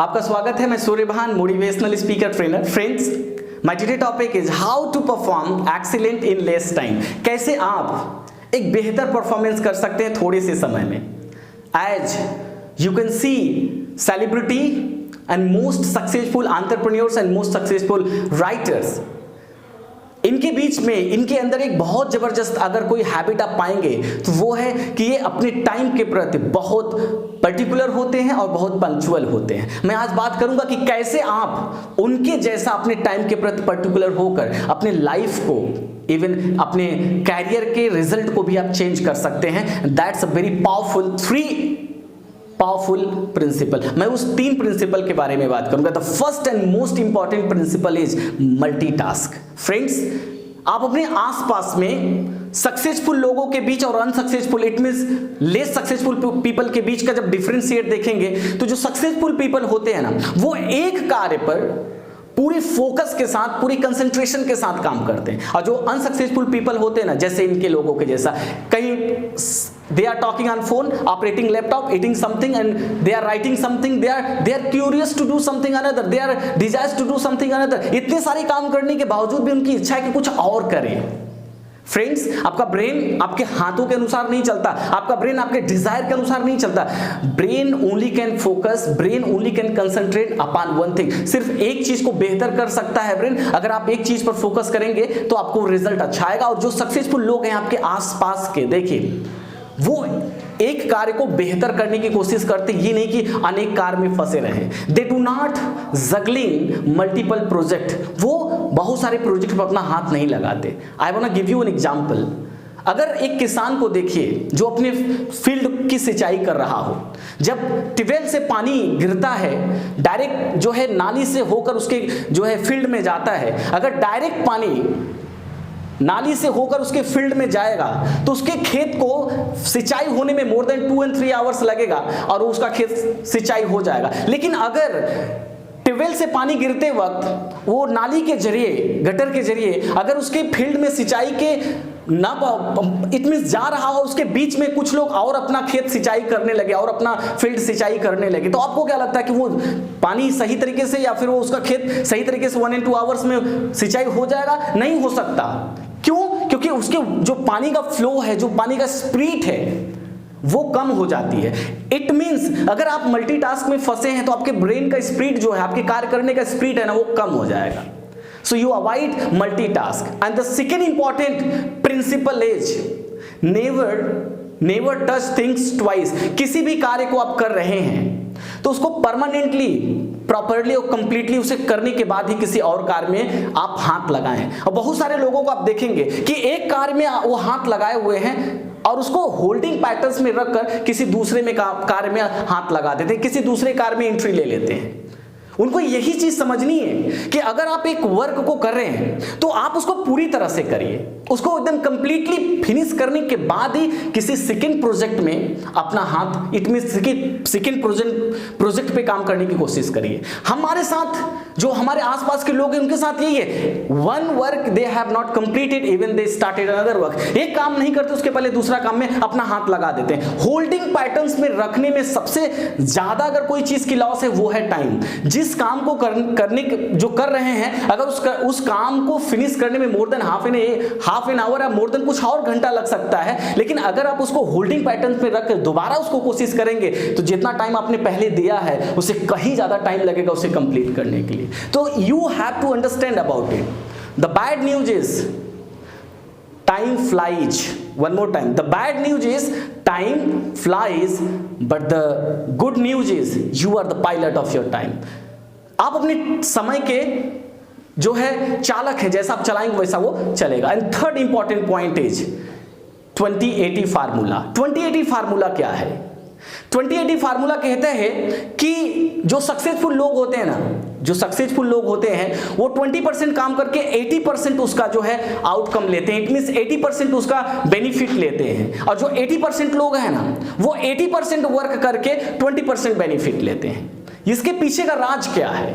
आपका स्वागत है। मैं Suryabhan, motivational speaker trainer. Friends, my today topic is how to perform excellent in less time. कैसे आप एक बेहतर परफॉर्मेंस कर सकते हैं थोड़े से समय में। As you can see celebrity and most successful entrepreneurs and most successful writers, इनके बीच में इनके अंदर एक बहुत जबरदस्त अगर कोई हैबिट आप पाएंगे तो वो है कि ये अपने टाइम के प्रति बहुत पर्टिकुलर होते हैं और बहुत पंक्चुअल होते हैं। मैं आज बात करूंगा कि कैसे आप उनके जैसा अपने टाइम के प्रति पर्टिकुलर होकर अपने लाइफ को, इवन अपने कैरियर के रिजल्ट को भी आप चेंज कर सकते हैं। That's a very powerful principle. मैं उस 3 प्रिंसिपल के बारे में बात करूंगा। The first and most important principle is multitask. Friends, आप अपने आसपास में सक्सेसफुल लोगों के बीच और unsuccessful, it means less successful people के बीच का जब डिफरेंशिएट देखेंगे तो जो सक्सेसफुल पीपल होते हैं ना, वो एक कार्य पर पूरी फोकस के साथ, पूरी कंसंट्रेशन के साथ काम करते हैं। और जो अनसक्सेसफुल पीपल होते हैं ना, जैसे इनके लोगों के जैसा, कहीं they are talking on phone, operating laptop, eating something, and they are writing something, they are curious to do something another, they are desires to do something another। इतने सारे काम करने के बावजूद भी उनकी इच्छा है कि कुछ और करें। फ्रेंड्स, आपका ब्रेन आपके हाथों के अनुसार नहीं चलता, आपका ब्रेन आपके डिजायर के अनुसार नहीं चलता। Brain only can focus, brain only can concentrate upon one thing. सिर्फ एक चीज को बेहतर कर सकता है ब्रेन। अगर आप एक चीज पर फोकस करेंगे तो आपको रिजल्ट अच्छा आएगा। और जो सक्सेसफुल लोग हैं आपके आसपास के, देखिए, वो एक कार्य को बेहतर करने की कोशिश करते, ये नहीं कि अनेक कार्य में फंसे रहे। They do not juggling multiple project, वो बहुत सारे प्रोजेक्ट पर अपना हाथ नहीं लगाते। I want to give you an example. अगर एक किसान को देखिए जो अपने फील्ड की सिंचाई कर रहा हो, जब ट्यूबवेल से पानी गिरता है, डायरेक्ट जो है नाली से होकर उसके जो है फील्ड में जाता है, अगर डायरेक्ट पानी नाली से होकर उसके फील्ड में जाएगा तो उसके खेत को सिंचाई होने में मोर देन 2 and 3 आवर्स लगेगा और उसका खेत सिंचाई हो जाएगा। लेकिन अगर ट्यूबवेल से पानी गिरते वक्त वो नाली के जरिए, गटर के जरिए अगर उसके फील्ड में सिंचाई के ना, इट मींस जा रहा हो, उसके बीच में कुछ लोग और अपना खेत सिंचाई करने लगे और अपना फील्ड सिंचाई करने लगे, तो आपको क्या लगता है कि वो पानी सही तरीके से या फिर वो उसका खेत सही तरीके से 1 and 2 आवर्स में सिंचाई हो जाएगा? नहीं हो सकता। क्यों? क्योंकि उसके जो पानी का फ्लो है, जो पानी का स्पीड है, वो कम हो जाती है। इट मींस अगर आप मल्टीटास्क में फंसे हैं तो आपके ब्रेन का स्पीड जो है, आपके कार्य करने का स्पीड है ना, वो कम हो जाएगा। So you avoid multitask. And the second important principle is never touch things twice. किसी भी कार्य को आप कर रहे हैं तो उसको परमानेंटली, प्रॉपरली और कंप्लीटली उसे करने के बाद ही किसी और कार्य में आप हाथ लगाएं। और बहुत सारे लोगों को आप देखेंगे कि एक कार्य में वो हाथ लगाए हुए हैं और उसको होल्डिंग पैटर्न्स में रखकर किसी दूसरे में कार्य में हाथ लगा देते हैं, किसी दूसरे कार्य में एंट्री ले लेते हैं। उनको यही चीज समझनी है कि अगर आप एक वर्क को कर रहे हैं तो आप उसको पूरी तरह से करिए, उसको एकदम कंप्लीटली फिनिश करने के बाद ही किसी सेकंड प्रोजेक्ट में अपना हाथ, इट मींस सेकंड प्रोजेक्ट पे काम करने की कोशिश करिए। हमारे साथ जो हमारे आसपास के लोग हैं उनके साथ यही है, one work they have not completed even they started another work. एक काम नहीं करते उसके पहले दूसरा काम में अपना हाथ लगा देते हैं। होल्डिंग पैटर्न्स में रखने में सबसे ज्यादा अगर कोई चीज की लॉस है वो है टाइम। जिस काम को करने जो कर रहे हैं, अगर उस काम को फिनिश करने में more than half an hour या मोर देन कुछ और घंटा लग सकता है, लेकिन अगर आप उसको होल्डिंग पैटर्न पे रख कर दोबारा उसको कोशिश करेंगे तो जितना टाइम आपने पहले दिया है उससे कहीं ज्यादा टाइम लगेगा उसे कंप्लीट करने के लिए। तो you have to understand about it. The bad news is time flies. One more time, the bad news is time flies, but the good news is you are the pilot of your time. आप अपने समय के जो है चालक है, जैसा आप चलाएंगे वैसा वो चलेगा। And third important point is 20-80 formula. 20-80 formula क्या है? 20-80 फार्मूला कहते हैं कि जो सक्सेसफुल लोग होते हैं ना, जो सक्सेसफुल लोग होते हैं वो 20% काम करके 80% उसका जो है आउटकम लेते हैं। इट मींस 80% उसका बेनिफिट लेते हैं। और जो 80% लोग हैं ना, वो 80% वर्क करके 20% बेनिफिट लेते हैं। इसके पीछे का राज क्या है?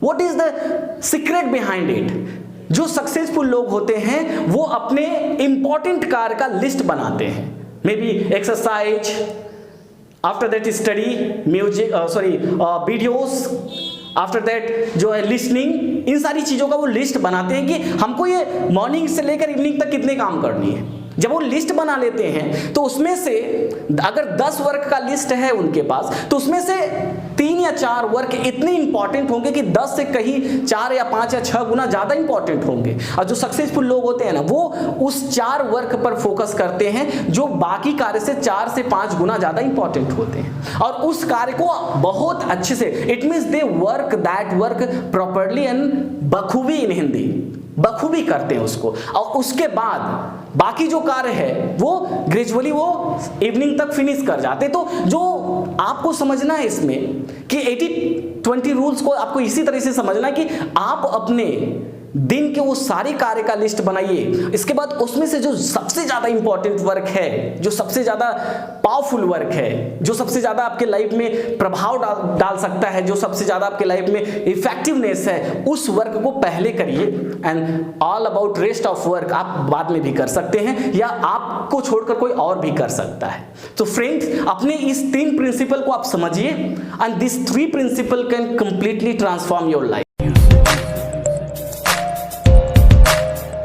What is the secret behind it? जो सक्सेसफुल लोग होते हैं वो अपने इंपॉर्टेंट कार्य का लिस्ट बनाते हैं। May be exercise, after that study, music, videos, after that जो है लिसनिंग, इन सारी चीज़ों का वो लिस्ट बनाते हैं कि हमको ये मॉर्निंग से लेकर इवनिंग तक कितने काम करनी है। जब वो लिस्ट बना लेते हैं तो उसमें से अगर 10 वर्क का लिस्ट है उनके पास, तो उसमें से 3 या 4 वर्क इतने इंपॉर्टेंट होंगे कि 10 से कहीं 4 या 5 या 6 गुना ज़्यादा इंपॉर्टेंट होंगे। और जो सक्सेसफुल लोग होते हैं ना, वो उस 4 वर्क पर फोकस करते हैं जो बाकी कार्य से 4 से 5 गुना ज़्यादा इंपॉर्टेंट होते हैं, और उस कार्य को बहुत अच्छे से, it means they work that work properly and बखूबी, इन हिंदी बखूबी करते हैं उसको। और उसके बाद बाकी जो कार्य है वो ग्रेजुअली वो इवनिंग तक फिनिश कर जाते। तो जो आपको समझना है इसमें कि 80-20 रूल्स को आपको इसी तरह से समझना है कि आप अपने दिन के वो सारी कार्य का लिस्ट बनाइए। इसके बाद उसमें से जो सबसे ज्यादा इंपॉर्टेंट वर्क है, जो सबसे ज्यादा पावरफुल वर्क है, जो सबसे ज्यादा आपके लाइफ में प्रभाव डाल सकता है, जो सबसे ज्यादा आपके लाइफ में इफेक्टिवनेस है, उस वर्क को पहले करिए। And all about rest of work आप बाद में भी कर सकते हैं, या आपको छोड़कर कोई और भी कर सकता है। तो फ्रेंड्स, अपने इस 3 प्रिंसिपल को आप समझिए, and this 3 principle can completely transform your life.